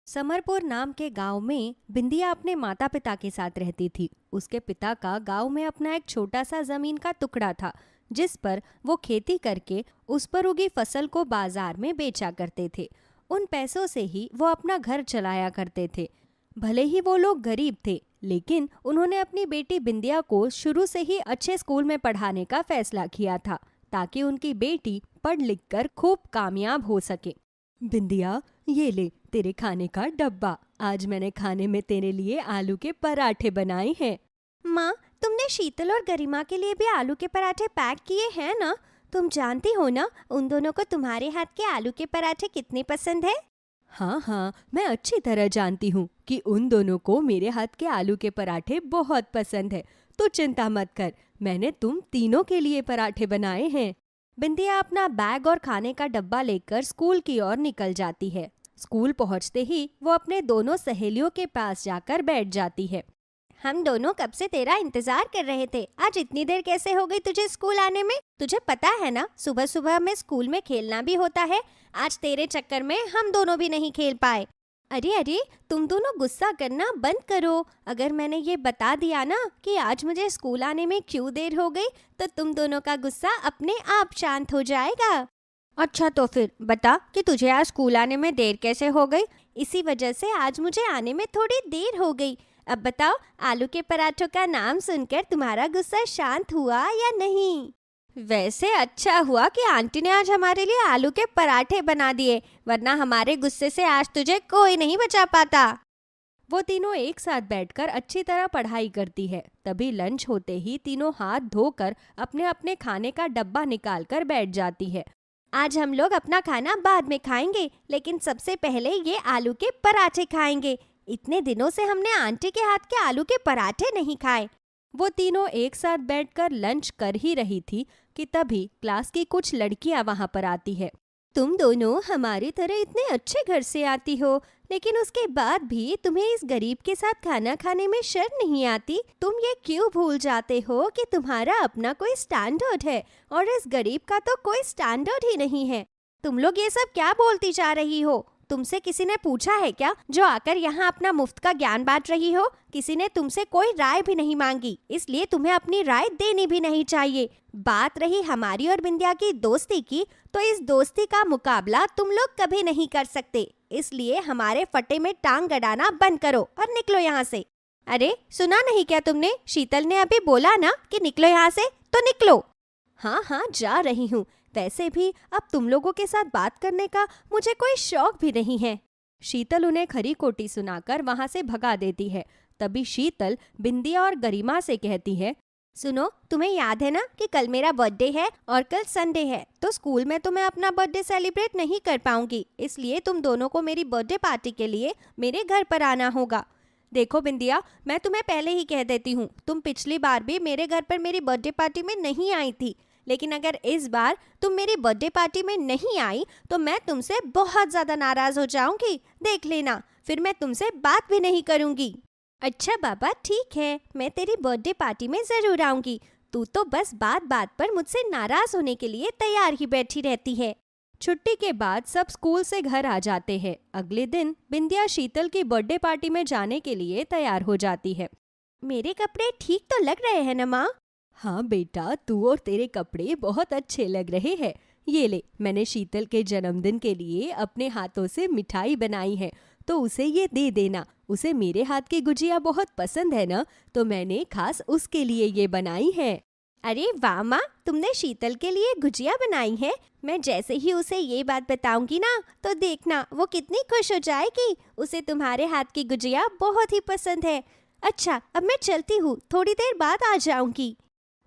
समरपुर नाम के गांव में बिंदिया अपने माता पिता के साथ रहती थी। उसके पिता का गांव में अपना एक छोटा सा जमीन का टुकड़ा था, जिस पर वो खेती करके उस पर उगी फसल को बाजार में बेचा करते थे। उन पैसों से ही वो अपना घर चलाया करते थे। भले ही वो लोग गरीब थे, लेकिन उन्होंने अपनी बेटी बिंदिया को शुरू से ही अच्छे स्कूल में पढ़ाने का फैसला किया था, ताकि उनकी बेटी पढ़ लिख कर खूब कामयाब हो सके। बिंदिया, ये ले तेरे खाने का डब्बा। आज मैंने खाने में तेरे लिए आलू के पराठे बनाए हैं। माँ, तुमने शीतल और गरिमा के लिए भी आलू के पराठे पैक किए हैं ना? तुम जानती हो ना, उन दोनों को तुम्हारे हाथ के आलू के पराठे कितने पसंद है। हाँ हाँ, मैं अच्छी तरह जानती हूँ कि उन दोनों को मेरे हाथ के आलू के पराठे बहुत पसंद है। तो चिंता मत कर, मैंने तुम तीनों के लिए पराठे बनाए हैं। बिंदिया अपना बैग और खाने का डब्बा लेकर स्कूल की ओर निकल जाती है। स्कूल पहुंचते ही वो अपने दोनों सहेलियों के पास जाकर बैठ जाती है। हम दोनों कब से तेरा इंतजार कर रहे थे। आज इतनी देर कैसे हो गई तुझे स्कूल आने में? तुझे पता है ना, सुबह सुबह में स्कूल में खेलना भी होता है। आज तेरे चक्कर में हम दोनों भी नहीं खेल पाए। अरे अरे, तुम दोनों गुस्सा करना बंद करो। अगर मैंने ये बता दिया ना कि आज मुझे स्कूल आने में क्यों देर हो गई, तो तुम दोनों का गुस्सा अपने आप शांत हो जाएगा। अच्छा, तो फिर बता कि तुझे आज स्कूल आने में देर कैसे हो गई। इसी वजह से आज मुझे आने में थोड़ी देर हो गई। अब बताओ, आलू के पराठों का नाम सुनकर तुम्हारा गुस्सा शांत हुआ या नहीं? वैसे अच्छा हुआ कि आंटी ने आज हमारे लिए आलू के पराठे बना दिए, वरना हमारे गुस्से से आज तुझे कोई नहीं बचा पाता। वो तीनों एक साथ बैठकर अच्छी तरह पढ़ाई करती है। तभी लंच होते ही तीनों हाथ धोकर अपने अपने खाने का डब्बा निकालकर बैठ जाती है। आज हम लोग अपना खाना बाद में खाएंगे, लेकिन सबसे पहले ये आलू के पराठे खाएंगे। इतने दिनों से हमने आंटी के हाथ के आलू के पराठे नहीं खाए। वो तीनों एक साथ बैठकर लंच कर ही रही थी कि तभी क्लास की कुछ लड़कियां वहां पर आती है। तुम दोनों हमारी तरह इतने अच्छे घर से आती हो, लेकिन उसके बाद भी तुम्हें इस गरीब के साथ खाना खाने में शर्म नहीं आती? तुम ये क्यों भूल जाते हो कि तुम्हारा अपना कोई स्टैंडर्ड है और इस गरीब का तो कोई स्टैंडर्ड ही नहीं है। तुम लोग ये सब क्या बोलती जा रही हो? तुमसे किसी ने पूछा है क्या, जो आकर यहाँ अपना मुफ्त का ज्ञान बांट रही हो? किसी ने तुमसे कोई राय भी नहीं मांगी, इसलिए तुम्हें अपनी राय देनी भी नहीं चाहिए। बात रही हमारी और बिंदिया की दोस्ती की, तो इस दोस्ती का मुकाबला तुम लोग कभी नहीं कर सकते। इसलिए हमारे फटे में टांग गड़ाना बंद करो और निकलो यहाँ से। अरे, सुना नहीं क्या तुमने? शीतल ने अभी बोला ना कि निकलो यहाँ से, तो निकलो। हाँ हाँ, जा रही हूँ। वैसे भी अब तुम लोगों के साथ बात करने का मुझे कोई शौक भी नहीं है। शीतल उन्हें खरी खोटी सुनाकर वहां से भगा देती है। तभी शीतल बिंदिया और गरिमा से कहती है, सुनो, तुम्हें याद है ना कि कल मेरा बर्थडे है और कल संडे है, तो स्कूल में तो मैं अपना बर्थडे सेलिब्रेट नहीं कर पाऊंगी। इसलिए तुम दोनों को मेरी बर्थडे पार्टी के लिए मेरे घर पर आना होगा। देखो बिंदिया, मैं तुम्हें पहले ही कह देती हूँ, तुम पिछली बार भी मेरे घर पर मेरी बर्थडे पार्टी में नहीं आई थी, लेकिन अगर इस बार तुम मेरी बर्थडे पार्टी में नहीं आई तो मैं तुमसे बहुत ज्यादा नाराज हो जाऊंगी। देख लेना, फिर मैं तुमसे बात भी नहीं करूंगी। अच्छा बाबा, ठीक है, मैं तेरी बर्थडे पार्टी में जरूर आऊंगी। तू तो बस बात बात पर मुझसे नाराज होने के लिए तैयार ही बैठी रहती है। छुट्टी के बाद सब स्कूल से घर आ जाते हैं। अगले दिन बिंदिया शीतल की बर्थडे पार्टी में जाने के लिए तैयार हो जाती है। मेरे कपड़े ठीक तो लग रहे हैं ना माँ? हाँ बेटा, तू और तेरे कपड़े बहुत अच्छे लग रहे हैं। ये ले, मैंने शीतल के जन्मदिन के लिए अपने हाथों से मिठाई बनाई है, तो उसे ये दे देना। उसे मेरे हाथ की गुजिया बहुत पसंद है ना, तो मैंने खास उसके लिए ये बनाई है। अरे वाह माँ, तुमने शीतल के लिए गुजिया बनाई है। मैं जैसे ही उसे ये बात बताऊंगी ना, तो देखना वो कितनी खुश हो जाएगी। उसे तुम्हारे हाथ की गुजिया बहुत ही पसंद है। अच्छा, अब मैं चलती हूँ, थोड़ी देर बाद आ जाऊंगी।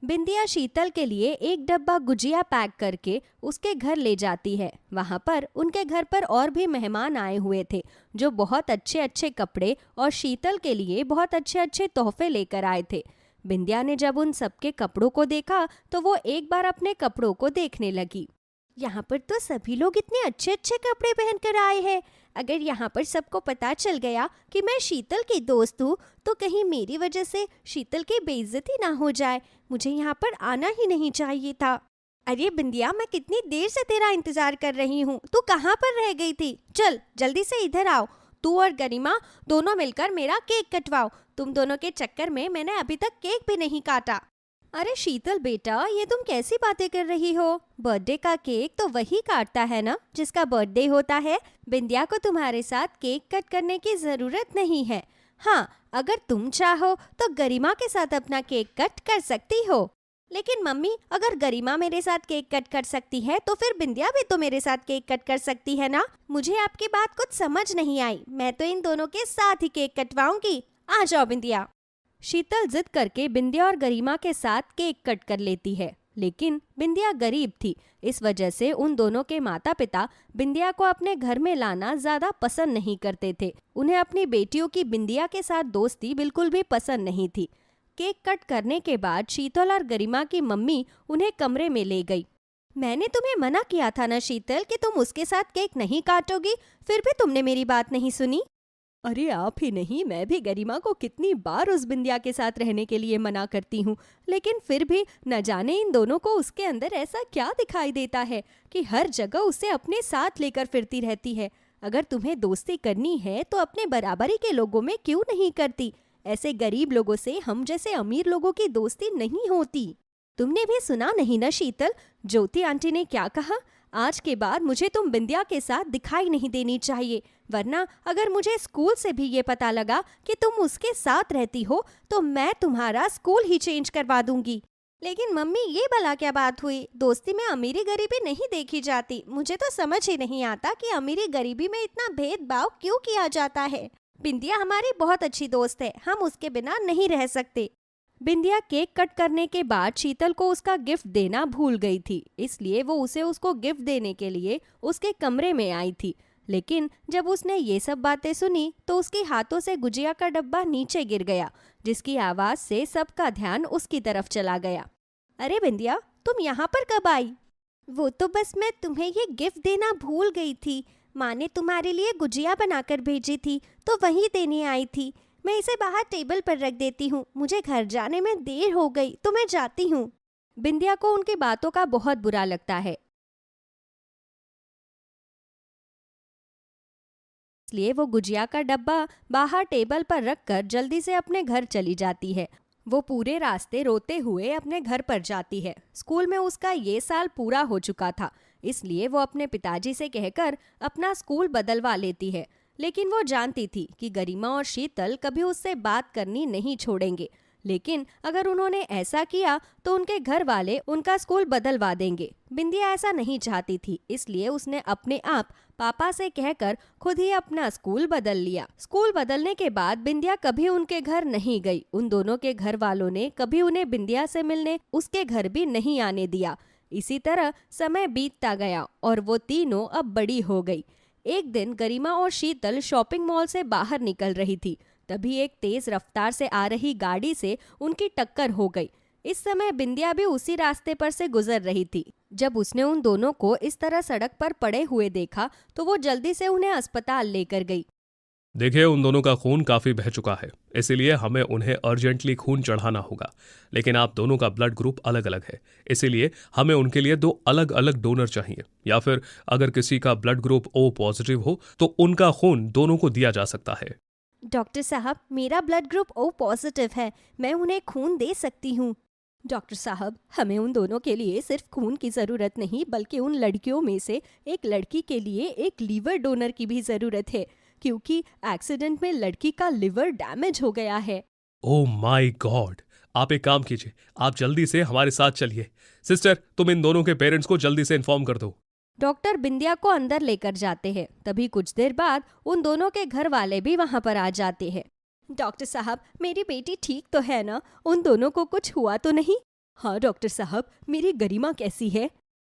बिंदिया शीतल के लिए एक डब्बा गुजिया पैक करके उसके घर ले जाती है। वहां पर उनके घर पर और भी मेहमान आए हुए थे, जो बहुत अच्छे अच्छे कपड़े और शीतल के लिए बहुत अच्छे अच्छे तोहफे लेकर आए थे। बिंदिया ने जब उन सबके कपड़ों को देखा तो वो एक बार अपने कपड़ों को देखने लगी। यहाँ पर तो सभी लोग इतने अच्छे अच्छे कपड़े पहनकर आए हैं। अगर यहाँ पर सबको पता चल गया कि मैं शीतल की दोस्त हूँ, तो कहीं मेरी वजह से शीतल की बेइज्जती ना हो जाए। मुझे यहाँ पर आना ही नहीं चाहिए था। अरे बिंदिया, मैं कितनी देर से तेरा इंतजार कर रही हूँ, तू कहाँ पर रह गई थी? चल जल्दी से इधर आओ। तू और गरिमा दोनों मिलकर मेरा केक कटवाओ। तुम दोनों के चक्कर में मैंने अभी तक केक भी नहीं काटा। अरे शीतल बेटा, ये तुम कैसी बातें कर रही हो? बर्थडे का केक तो वही काटता है ना जिसका बर्थडे होता है। बिंदिया को तुम्हारे साथ केक कट करने की जरूरत नहीं है। हाँ, अगर तुम चाहो तो गरिमा के साथ अपना केक कट कर सकती हो। लेकिन मम्मी, अगर गरिमा मेरे साथ केक कट कर सकती है तो फिर बिंदिया भी तो मेरे साथ केक कट कर सकती है ना? मुझे आपकी बात कुछ समझ नहीं आई। मैं तो इन दोनों के साथ ही केक कटवाऊंगी। आ जाओ बिंदिया। शीतल जिद करके बिंदिया और गरिमा के साथ केक कट कर लेती है, लेकिन बिंदिया गरीब थी। इस वजह से उन दोनों के माता पिता बिंदिया को अपने घर में लाना ज्यादा पसंद नहीं करते थे। उन्हें अपनी बेटियों की बिंदिया के साथ दोस्ती बिल्कुल भी पसंद नहीं थी। केक कट करने के बाद शीतल और गरिमा की मम्मी उन्हें कमरे में ले गई। मैंने तुम्हें मना किया था ना शीतल कि तुम उसके साथ केक नहीं काटोगी, फिर भी तुमने मेरी बात नहीं सुनी। अरे आप ही नहीं, मैं भी गरिमा को कितनी बार उस बिंदिया के साथ रहने के लिए मना करती हूँ, लेकिन फिर भी न जाने इन दोनों को उसके अंदर ऐसा क्या दिखाई देता है कि हर जगह उसे अपने साथ लेकर फिरती रहती है। अगर तुम्हें दोस्ती करनी है तो अपने बराबरी के लोगों में क्यों नहीं करती? ऐसे गरीब लोगों से हम जैसे अमीर लोगों की दोस्ती नहीं होती। तुमने भी सुना नहीं ना शीतल, ज्योति आंटी ने क्या कहा? आज के बाद मुझे तुम बिंदिया के साथ दिखाई नहीं देनी चाहिए, वरना अगर मुझे स्कूल से भी ये पता लगा कि तुम उसके साथ रहती हो तो मैं तुम्हारा स्कूल ही चेंज करवा दूंगी। लेकिन मम्मी, ये भला क्या बात हुई? दोस्ती में अमीरी गरीबी नहीं देखी जाती। मुझे तो समझ ही नहीं आता कि अमीरी गरीबी में इतना भेदभाव क्यों किया जाता है। बिंदिया हमारी बहुत अच्छी दोस्त है, हम उसके बिना नहीं रह सकते। बिंदिया केक कट करने के बाद शीतल को उसका गिफ्ट देना भूल गई थी, इसलिए वो उसको गिफ्ट देने के लिए उसके कमरे में आई थी। लेकिन जब उसने ये सब बातें सुनी तो उसके हाथों से गुजिया का डब्बा नीचे गिर गया, जिसकी आवाज से सबका ध्यान उसकी तरफ चला गया। अरे बिंदिया, तुम यहाँ पर कब आई? वो तो बस मैं तुम्हें ये गिफ्ट देना भूल गई थी। माँ ने तुम्हारे लिए गुजिया बनाकर भेजी थी तो वही देने आई थी। मैं इसे बाहर टेबल पर रख देती हूँ, मुझे घर जाने में देर हो गई तो मैं जाती हूँ। बिंदिया को उनकी बातों का बहुत बुरा लगता है, इसलिए वो गुजिया का डब्बा बाहर टेबल पर रखकर जल्दी से अपने घर चली जाती है। वो पूरे रास्ते रोते हुए अपने घर पर जाती है। स्कूल में उसका ये साल पूरा हो चुका था, इसलिए वो अपने पिताजी से कहकर अपना स्कूल बदलवा लेती है। लेकिन वो जानती थी कि गरिमा और शीतल कभी उससे बात करनी नहीं छोड़ेंगे। लेकिन अगर उन्होंने ऐसा किया तो उनके घर वाले उनका स्कूल बदलवा देंगे। बिंदिया ऐसा नहीं चाहती थी, इसलिए उसने अपने आप पापा से कहकर खुद ही अपना स्कूल बदल लिया। स्कूल बदलने के बाद बिंदिया कभी उनके घर नहीं गई। उन दोनों के घर वालों ने कभी उन्हें बिंदिया से मिलने उसके घर भी नहीं आने दिया। इसी तरह समय बीतता गया और वो तीनों अब बड़ी हो गई। एक दिन गरिमा और शीतल शॉपिंग मॉल से बाहर निकल रही थी, तभी एक तेज रफ्तार से आ रही गाड़ी से उनकी टक्कर हो गई। इस समय बिंदिया भी उसी रास्ते पर से गुजर रही थी। जब उसने उन दोनों को इस तरह सड़क पर पड़े हुए देखा तो वो जल्दी से उन्हें अस्पताल लेकर गई। देखिए, उन दोनों का खून काफी बह चुका है, इसीलिए हमें उन्हें अर्जेंटली खून चढ़ाना होगा। लेकिन आप दोनों का ब्लड ग्रुप अलग अलग है, इसीलिए हमें उनके लिए 2 अलग अलग डोनर चाहिए। या फिर अगर किसी का ब्लड ग्रुप O पॉजिटिव हो तो उनका खून दोनों को दिया जा सकता है। डॉक्टर साहब, मेरा ब्लड ग्रुप O पॉजिटिव है, मैं उन्हें खून दे सकती हूँ। डॉक्टर साहब, हमें उन दोनों के लिए सिर्फ खून की जरूरत नहीं, बल्कि उन लड़कियों में से एक लड़की के लिए एक लीवर डोनर की भी जरूरत है, क्योंकि एक्सीडेंट में लड़की का लिवर डैमेज हो गया है। Oh my God! आप एक काम कीजिए, आप जल्दी से हमारे साथ चलिए। सिस्टर, तुम इन दोनों के पेरेंट्स को जल्दी से इन्फॉर्म कर दो। डॉक्टर बिंदिया को अंदर लेकर जाते हैं। तभी कुछ देर बाद उन दोनों के घर वाले भी वहां पर आ जाते हैं। डॉक्टर साहब, मेरी बेटी ठीक तो है ना? उन दोनों को कुछ हुआ तो नहीं? हाँ डॉक्टर साहब, मेरी गरिमा कैसी है?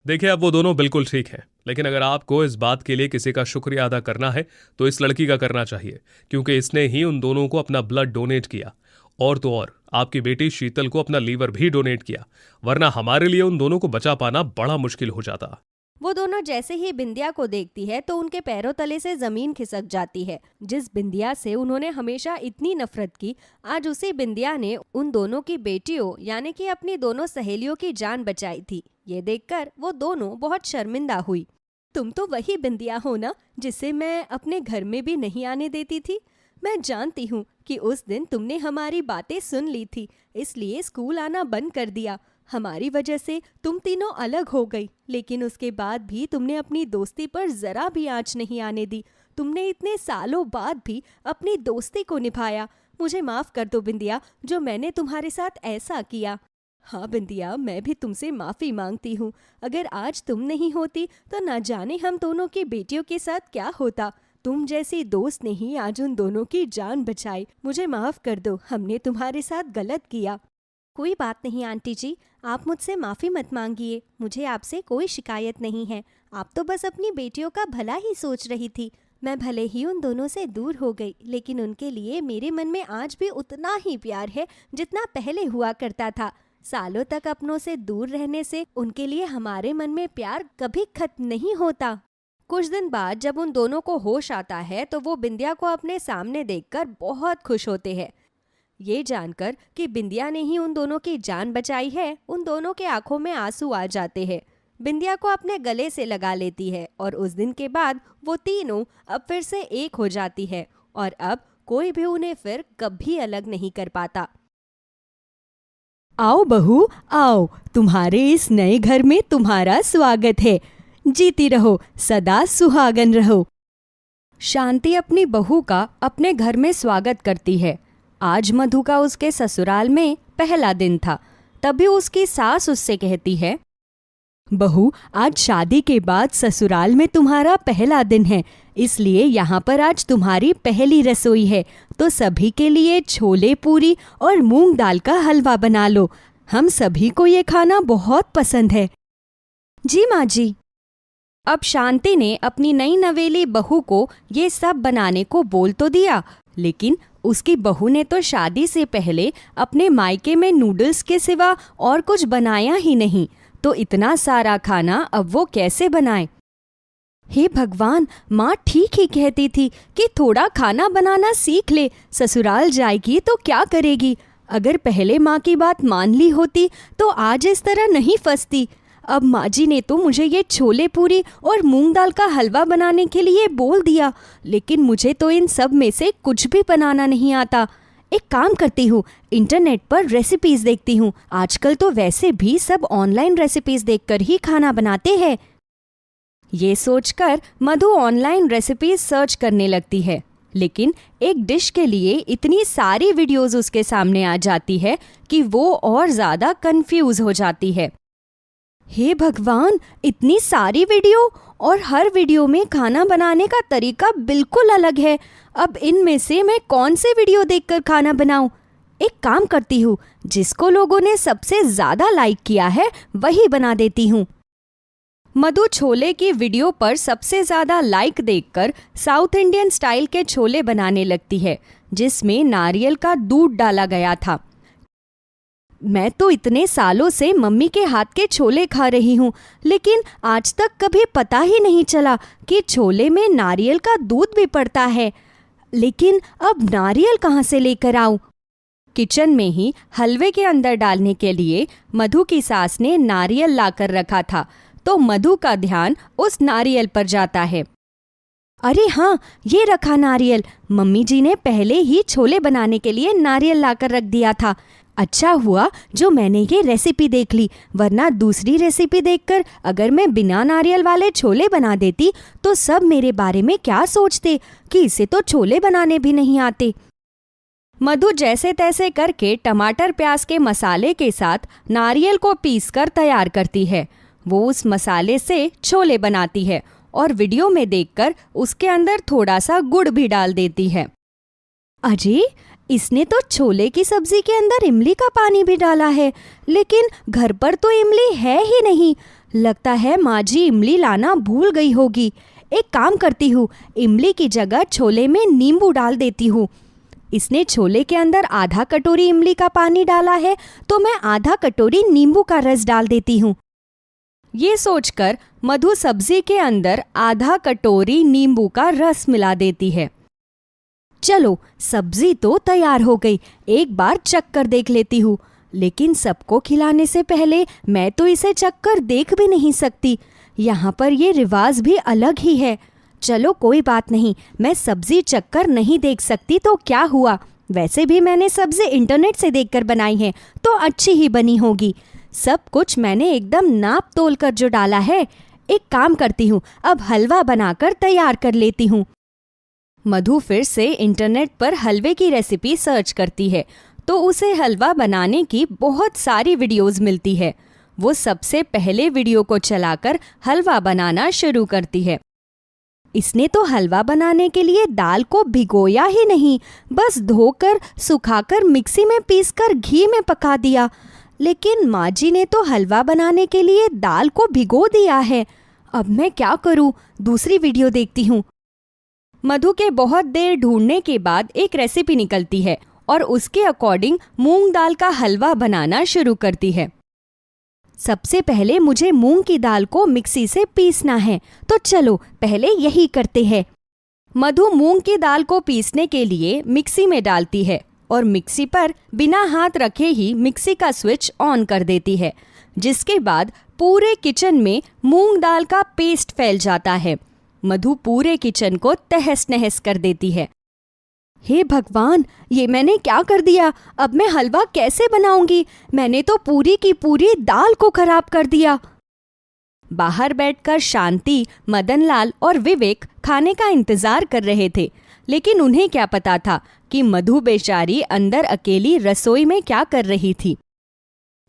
देखिए, अब वो दोनों बिल्कुल ठीक हैं, लेकिन अगर आपको इस बात के लिए किसी का शुक्रिया अदा करना है तो इस लड़की का करना चाहिए, क्योंकि इसने ही उन दोनों को अपना ब्लड डोनेट किया। और तो और आपकी बेटी शीतल को अपना लीवर भी डोनेट किया, वरना हमारे लिए उन दोनों को बचा पाना बड़ा मुश्किल हो जाता। वो दोनों जैसे ही बिंदिया को देखती है तो उनके पैरों तले से जमीन खिसक जाती है। जिस बिंदिया से उन्होंने हमेशा इतनी नफरत की, आज उसी बिंदिया ने उन दोनों की बेटियों यानी कि अपनी दोनों सहेलियों की जान बचाई थी। ये देखकर वो दोनों बहुत शर्मिंदा हुई। तुम तो वही बिंदिया हो ना जिसे मैं अपने घर में भी नहीं आने देती थी। मैं जानती हूँ कि उस दिन तुमने हमारी बातें सुन ली थी, इसलिए स्कूल आना बंद कर दिया। हमारी वजह से तुम तीनों अलग हो गई, लेकिन उसके बाद भी तुमने अपनी दोस्ती पर जरा भी आंच नहीं आने दी। तुमने इतने सालों बाद भी अपनी दोस्ती को निभाया। मुझे माफ कर दो बिंदिया, जो मैंने तुम्हारे साथ ऐसा किया। हाँ बिंदिया, मैं भी तुमसे माफी मांगती हूँ। अगर आज तुम नहीं होती तो न जाने हम दोनों की बेटियों के साथ क्या होता। तुम जैसी दोस्त ने ही आज उन दोनों की जान बचाई। मुझे माफ कर दो, हमने तुम्हारे साथ गलत किया। कोई बात नहीं आंटी जी, आप मुझसे माफ़ी मत मांगिए। मुझे आपसे कोई शिकायत नहीं है। आप तो बस अपनी बेटियों का भला ही सोच रही थी। मैं भले ही उन दोनों से दूर हो गई, लेकिन उनके लिए मेरे मन में आज भी उतना ही प्यार है जितना पहले हुआ करता था। सालों तक अपनों से दूर रहने से उनके लिए हमारे मन में प्यार कभी खत्म नहीं होता। कुछ दिन बाद जब उन दोनों को होश आता है तो वो बिंदिया को अपने सामने देखकर बहुत खुश होते हैं। ये जानकर कि बिंदिया ने ही उन दोनों की जान बचाई है, उन दोनों के आंखों में आंसू आ जाते हैं। बिंदिया को अपने गले से लगा लेती है और उस दिन के बाद वो तीनों अब फिर से एक हो जाती है और अब कोई भी उन्हें फिर कभी अलग नहीं कर पाता। आओ बहू आओ, तुम्हारे इस नए घर में तुम्हारा स्वागत है। जीती रहो, सदा सुहागन रहो। शांति अपनी बहू का अपने घर में स्वागत करती है। आज मधु का उसके ससुराल में पहला दिन था। तभी उसकी सास उससे कहती है, बहू आज शादी के बाद ससुराल में तुम्हारा पहला दिन है, इसलिए यहाँ पर आज तुम्हारी पहली रसोई है, तो सभी के लिए छोले पूरी और मूंग दाल का हलवा बना लो। हम सभी को ये खाना बहुत पसंद है। जी माँ जी। अब शांति ने अपनी नई नवेली बहू को ये सब बनाने को बोल तो दिया, लेकिन उसकी बहू ने तो शादी से पहले अपने मायके में नूडल्स के सिवा और कुछ बनाया ही नहीं, तो इतना सारा खाना अब वो कैसे बनाए। हे भगवान, माँ ठीक ही कहती थी कि थोड़ा खाना बनाना सीख ले, ससुराल जाएगी तो क्या करेगी। अगर पहले माँ की बात मान ली होती तो आज इस तरह नहीं फंसती। अब माँ जी ने तो मुझे ये छोले पूरी और मूंग दाल का हलवा बनाने के लिए बोल दिया, लेकिन मुझे तो इन सब में से कुछ भी बनाना नहीं आता। एक काम करती हूँ, इंटरनेट पर रेसिपीज देखती हूँ। आजकल तो वैसे भी सब ऑनलाइन रेसिपीज देखकर ही खाना बनाते हैं। ये सोचकर मधु ऑनलाइन रेसिपीज सर्च करने लगती है, लेकिन एक डिश के लिए इतनी सारी वीडियोस उसके सामने आ जाती है कि वो और ज़्यादा कंफ्यूज हो जाती है। हे भगवान, इतनी सारी वीडियो और हर वीडियो में खाना बनाने का तरीका बिल्कुल अलग है। अब इनमें से मैं कौन से वीडियो देखकर खाना बनाऊं? एक काम करती हूँ, जिसको लोगों ने सबसे ज़्यादा लाइक किया है वही बना देती हूँ। मधु छोले की वीडियो पर सबसे ज़्यादा लाइक देखकर साउथ इंडियन स्टाइल के छोले बनाने लगती है, जिसमें नारियल का दूध डाला गया था। मैं तो इतने सालों से मम्मी के हाथ के छोले खा रही हूँ, लेकिन आज तक कभी पता ही नहीं चला कि छोले में नारियल का दूध भी पड़ता है। लेकिन अब नारियल कहाँ से लेकर आऊँ? किचन में ही हलवे के अंदर डालने के लिए मधु की सास ने नारियल लाकर रखा था, तो मधु का ध्यान उस नारियल पर जाता है। अरे हाँ, ये रखा नारियल। मम्मी जी ने पहले ही छोले बनाने के लिए नारियल लाकर रख दिया था। अच्छा हुआ जो मैंने ये रेसिपी देख ली, वरना दूसरी रेसिपी देखकर अगर मैं बिना नारियल वाले छोले बना देती तो सब मेरे बारे में क्या सोचते कि इसे तो छोले बनाने भी नहीं आते। मधु जैसे तैसे करके टमाटर प्याज के मसाले के साथ नारियल को पीसकर तैयार करती है। वो उस मसाले से छोले बनाती है और वीडियो में देखकर उसके अंदर थोड़ा सा गुड़ भी डाल देती है। अरे, इसने तो छोले की सब्जी के अंदर इमली का पानी भी डाला है, लेकिन घर पर तो इमली है ही नहीं। लगता है माँ जी इमली लाना भूल गई होगी। एक काम करती हूँ, इमली की जगह छोले में नींबू डाल देती हूँ। इसने छोले के अंदर आधा कटोरी इमली का पानी डाला है, तो मैं आधा कटोरी नींबू का रस डाल देती हूँ। ये सोचकर मधु सब्जी के अंदर आधा कटोरी नींबू का रस मिला देती है। चलो, सब्जी तो तैयार हो गई, एक बार चख कर देख लेती हूँ। लेकिन सबको खिलाने से पहले मैं तो इसे चख कर देख भी नहीं सकती। यहाँ पर ये रिवाज भी अलग ही है। चलो कोई बात नहीं, मैं सब्जी चक्कर नहीं देख सकती तो क्या हुआ, वैसे भी मैंने सब्जी इंटरनेट से देखकर बनाई है तो अच्छी ही बनी होगी। सब कुछ मैंने एकदम नाप तोल कर जो डाला है। एक काम करती हूँ, अब हलवा बनाकर तैयार कर लेती हूँ। मधु फिर से इंटरनेट पर हलवे की रेसिपी सर्च करती है तो उसे हलवा बनाने की बहुत सारी वीडियोस मिलती है। वो सबसे पहले वीडियो को चलाकर हलवा बनाना शुरू करती है। इसने तो हलवा बनाने के लिए दाल को भिगोया ही नहीं, बस धोकर सुखाकर मिक्सी में पीसकर घी में पका दिया। लेकिन माँ जी ने तो हलवा बनाने के लिए दाल को भिगो दिया है। अब मैं क्या करूँ? दूसरी वीडियो देखती हूँ। मधु के बहुत देर ढूंढने के बाद एक रेसिपी निकलती है और उसके अकॉर्डिंग मूंग दाल का हलवा बनाना शुरू करती है। सबसे पहले मुझे मूंग की दाल को मिक्सी से पीसना है, तो चलो पहले यही करते हैं। मधु मूंग की दाल को पीसने के लिए मिक्सी में डालती है और मिक्सी पर बिना हाथ रखे ही मिक्सी का स्विच ऑन कर देती है, जिसके बाद पूरे किचन में मूंग दाल का पेस्ट फैल जाता है। मधु पूरे किचन को तहस नहस कर देती है। हे भगवान, ये मैंने क्या कर दिया? अब मैं हलवा कैसे बनाऊंगी? मैंने तो पूरी की पूरी दाल को खराब कर दिया। बाहर बैठकर शांति, मदनलाल और विवेक खाने का इंतजार कर रहे थे, लेकिन उन्हें क्या पता था कि मधु बेचारी अंदर अकेली रसोई में क्या कर रही थी।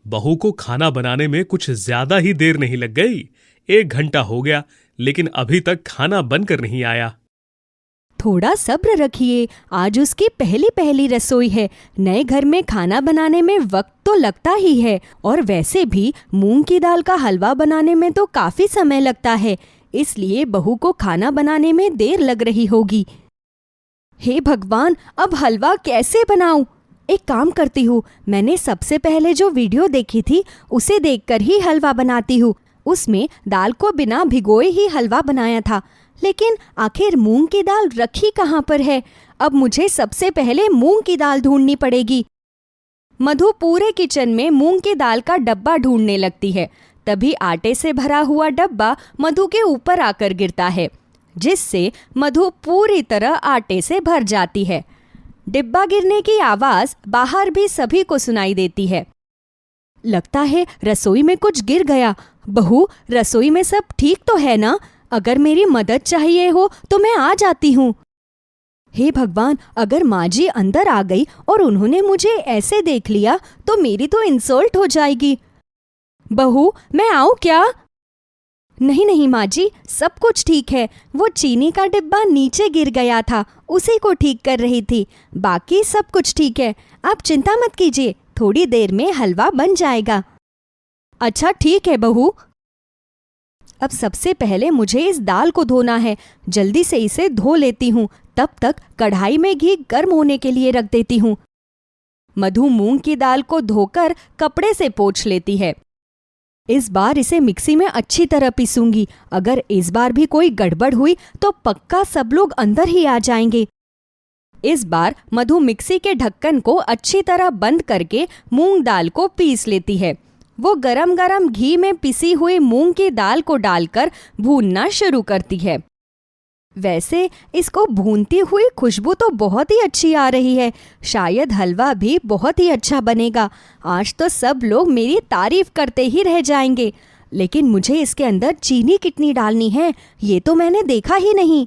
बहू को खाना बनाने में कुछ ज्यादा ही देर नहीं लग गई। 1 घंटा हो गया, लेकिन अभी तक खाना बनकर नहीं आया। थोड़ा सब्र रखिए, आज उसकी पहली रसोई है। नए घर में खाना बनाने में वक्त तो लगता ही है, और वैसे भी मूंग की दाल का हलवा बनाने में तो काफी समय लगता है, इसलिए बहू को खाना बनाने में देर लग रही होगी। हे भगवान, अब हलवा कैसे बनाऊं? एक काम करती हूँ, मैंने सबसे पहले जो वीडियो देखी थी उसे देखकर ही हलवा बनाती हूँ। उसमें दाल को बिना भिगोए ही हलवा बनाया था, लेकिन आखिर मूंग की दाल रखी कहाँ पर है? अब मुझे सबसे पहले मूंग की दाल ढूंढनी पड़ेगी। मधु पूरे किचन में मूंग की दाल का डब्बा ढूंढने लगती है। तभी आटे से भरा हुआ डब्बा मधु के ऊपर आकर गिरता है, जिससे मधु पूरी तरह आटे से भर जाती है। डिब्बा गिरने की आवाज बाहर भी सभी को सुनाई देती है। लगता है रसोई में कुछ गिर गया। बहू, रसोई में सब ठीक तो है ना? अगर मेरी मदद चाहिए हो तो मैं आ जाती हूँ। हे भगवान, अगर माँ जी अंदर आ गई और उन्होंने मुझे ऐसे देख लिया तो मेरी तो इंसल्ट हो जाएगी। बहू, मैं आऊँ क्या? नहीं माँ जी, सब कुछ ठीक है। वो चीनी का डिब्बा नीचे गिर गया था, उसी को ठीक कर रही थी। बाकी सब कुछ ठीक है, आप चिंता मत कीजिए, थोड़ी देर में हलवा बन जाएगा। अच्छा ठीक है बहू। अब सबसे पहले मुझे इस दाल को धोना है, जल्दी से इसे धो लेती हूँ। तब तक कढ़ाई में घी गर्म होने के लिए रख देती हूँ। मधु मूंग की दाल को धोकर कपड़े से पोंछ लेती है। इस बार इसे मिक्सी में अच्छी तरह पीसूंगी। अगर इस बार भी कोई गड़बड़ हुई तो पक्का सब लोग अंदर ही आ जाएंगे। इस बार मधु मिक्सी के ढक्कन को अच्छी तरह बंद करके मूंग दाल को पीस लेती है। वो गरम गरम घी में पिसी हुई मूंग की दाल को डालकर भूनना शुरू करती है। वैसे इसको भूनती हुई खुशबू तो बहुत ही अच्छी आ रही है। शायद हलवा भी बहुत ही अच्छा बनेगा। आज तो सब लोग मेरी तारीफ करते ही रह जाएंगे। लेकिन मुझे इसके अंदर चीनी कितनी डालनी है, ये तो मैंने देखा ही नहीं।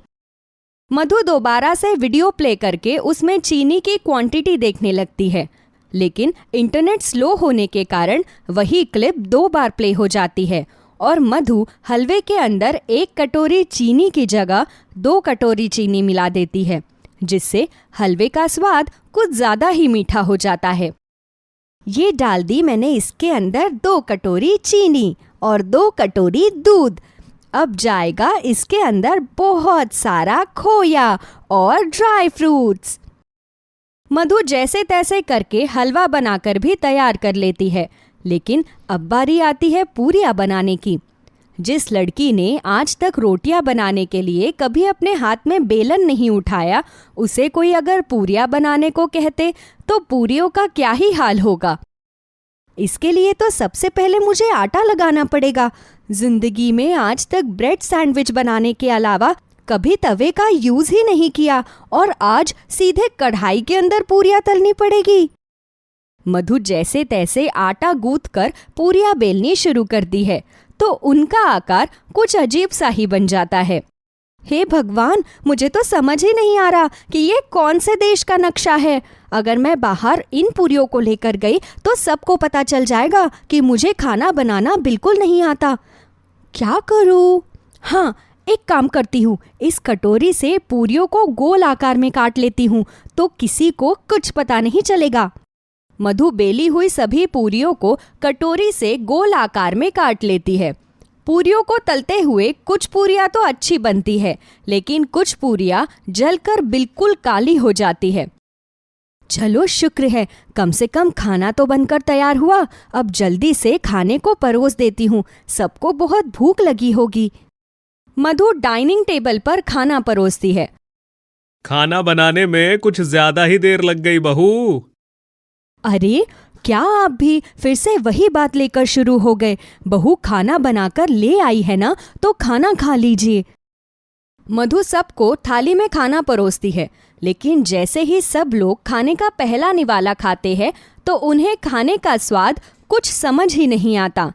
मधु दोबारा से वीडियो प्ले करके उसमें चीनी की क्वांटिटी देखने लगती है, लेकिन इंटरनेट स्लो होने के कारण वही क्लिप 2 बार प्ले हो जाती है और मधु हलवे के अंदर 1 कटोरी चीनी की जगह 2 कटोरी चीनी मिला देती है, जिससे हलवे का स्वाद कुछ ज़्यादा ही मीठा हो जाता है। ये डाल दी मैंने इसके अंदर 2 कटोरी चीनी और 2 कटोरी दूध। अब जाएगा इसके अंदर बहुत सारा खोया और ड्राई फ्रूट्स। मधु जैसे तैसे करके हलवा बनाकर भी तैयार कर लेती है, लेकिन अब बारी आती है पूरियां बनाने की। जिस लड़की ने आज तक रोटियां बनाने के लिए कभी अपने हाथ में बेलन नहीं उठाया, उसे कोई अगर पूरियां बनाने को कहते तो पूरियों का क्या ही हाल होगा। इसके लिए तो सबसे पहले मुझे आटा लगाना पड़ेगा। जिंदगी में आज तक ब्रेड सैंडविच बनाने के अलावा कभी तवे का यूज ही नहीं किया और आज सीधे कढ़ाई के अंदर पूरियां तलनी पड़ेगी। मधु जैसे तैसे आटा गूंथ कर पूरियां बेलनी शुरू कर दी है तो उनका आकार कुछ अजीब सा ही बन जाता है। हे भगवान, मुझे तो समझ ही नहीं आ रहा कि ये कौन से देश का नक्शा है। अगर मैं बाहर इन पूरियों को लेकर गई तो सबको पता चल जाएगा कि मुझे खाना बनाना बिल्कुल नहीं आता। क्या करूँ? हाँ, एक काम करती हूँ, इस कटोरी से पूरियों को गोल आकार में काट लेती हूँ तो किसी को कुछ पता नहीं चलेगा। मधु बेली हुई सभी पूरियों को कटोरी से गोल आकार में काट लेती है। पूरियों को तलते हुए कुछ पूरियां तो अच्छी बनती है, लेकिन कुछ पूरियां जलकर बिल्कुल काली हो जाती है। चलो शुक्र है, कम से कम खाना तो बनकर तैयार हुआ। अब जल्दी से खाने को परोस देती हूँ, सबको बहुत भूख लगी होगी। मधु डाइनिंग टेबल पर खाना परोसती है। खाना बनाने में कुछ ज्यादा ही देर लग गई बहू। अरे, क्या आप भी फिर से वही बात लेकर शुरू हो गए? बहू खाना बनाकर ले आई है ना, तो खाना खा लीजिए। मधु सबको थाली में खाना परोसती है, लेकिन जैसे ही सब लोग खाने का पहला निवाला खाते हैं तो उन्हें खाने का स्वाद कुछ समझ ही नहीं आता।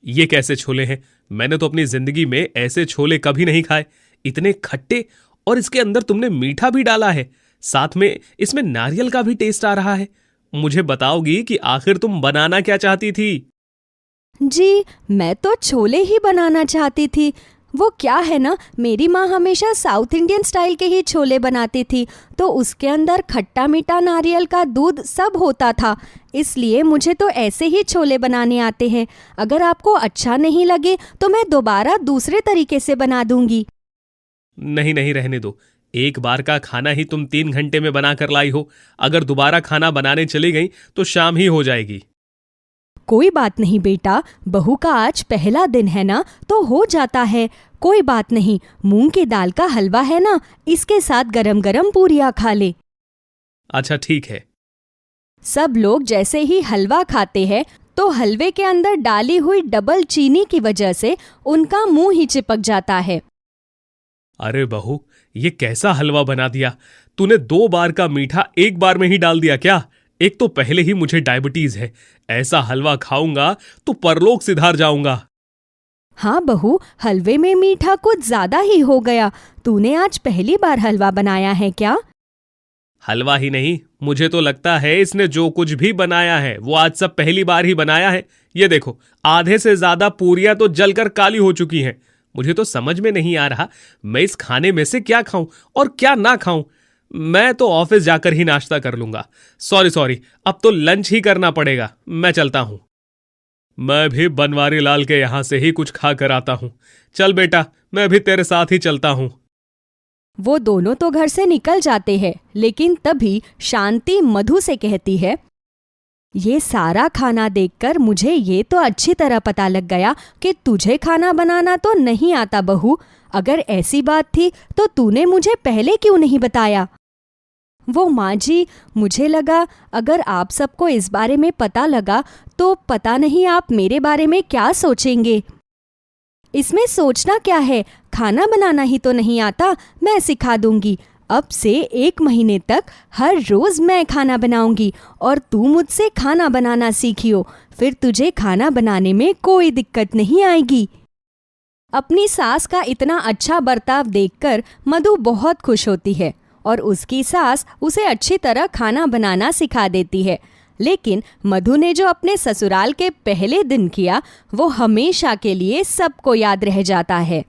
ये कैसे छोले हैं? मैंने तो अपनी जिंदगी में ऐसे छोले कभी नहीं खाए। इतने खट्टे, और इसके अंदर तुमने मीठा भी डाला है, साथ में इसमें नारियल का भी टेस्ट आ रहा है। मुझे बताओगी कि आखिर तुम बनाना क्या चाहती थी? जी, मैं तो छोले ही बनाना चाहती थी। वो क्या है ना, मेरी माँ हमेशा साउथ इंडियन स्टाइल के ही छोले बनाती थी, तो उसके अंदर खट्टा मीठा नारियल का दूध सब होता था, इसलिए मुझे तो ऐसे ही छोले बनाने आते हैं। अगर आपको अच्छा नहीं लगे तो मैं दोबारा दूसरे तरीके से बना दूंगी। नहीं नहीं, रहने दो। एक बार का खाना ही तुम 3 घंटे में बना कर लाई हो। अगर दोबारा खाना बनाने चली गई तो शाम ही हो जाएगी। कोई बात नहीं बेटा, बहू का आज पहला दिन है ना, तो हो जाता है। कोई बात नहीं, मूंग की दाल का हलवा है ना, इसके साथ गरम गरम पूरियां खा ले। अच्छा ठीक है। सब लोग जैसे ही हलवा खाते हैं तो हलवे के अंदर डाली हुई डबल चीनी की वजह से उनका मुंह ही चिपक जाता है। अरे बहू, ये कैसा हलवा बना दिया? तूने 2 बार का मीठा एक बार में ही डाल दिया क्या? एक तो पहले ही मुझे डायबिटीज है, ऐसा हलवा खाऊंगा तो परलोक सिधार जाऊंगा। हाँ बहू, हलवे में मीठा कुछ ज्यादा ही हो गया। तूने आज पहली बार हलवा बनाया है क्या? हलवा ही नहीं, मुझे तो लगता है इसने जो कुछ भी बनाया है वो आज सब पहली बार ही बनाया है। ये देखो, आधे से ज्यादा पूरियां तो जलकर काली हो चुकी हैं। मुझे तो समझ में नहीं आ रहा मैं इस खाने में से क्या खाऊं और क्या ना खाऊं। मैं तो ऑफिस जाकर ही नाश्ता कर लूंगा। सॉरी, अब तो लंच ही करना पड़ेगा। मैं चलता हूं। मैं भी बनवारी लाल के यहां से ही कुछ खा कर आता हूं। चल बेटा, मैं भी तेरे साथ ही चलता हूं। वो दोनों तो घर से निकल जाते हैं, लेकिन तभी शांति मधु से कहती है, ये सारा खाना देखकर मुझे ये तो अच्छी तरह पता लग गया कि तुझे खाना बनाना तो नहीं आता बहू। अगर ऐसी बात थी तो तूने मुझे पहले क्यों नहीं बताया? वो माँ जी, मुझे लगा अगर आप सबको इस बारे में पता लगा तो पता नहीं आप मेरे बारे में क्या सोचेंगे। इसमें सोचना क्या है, खाना बनाना ही तो नहीं आता, मैं सिखा दूंगी। अब से 1 महीने तक हर रोज मैं खाना बनाऊंगी और तू मुझसे खाना बनाना सीखियो। फिर तुझे खाना बनाने में कोई दिक्कत नहीं आएगी। अपनी सास का इतना अच्छा बर्ताव देखकर मधु बहुत खुश होती है और उसकी सास उसे अच्छी तरह खाना बनाना सिखा देती है। लेकिन मधु ने जो अपने ससुराल के पहले दिन किया वो हमेशा के लिए सबको याद रह जाता है।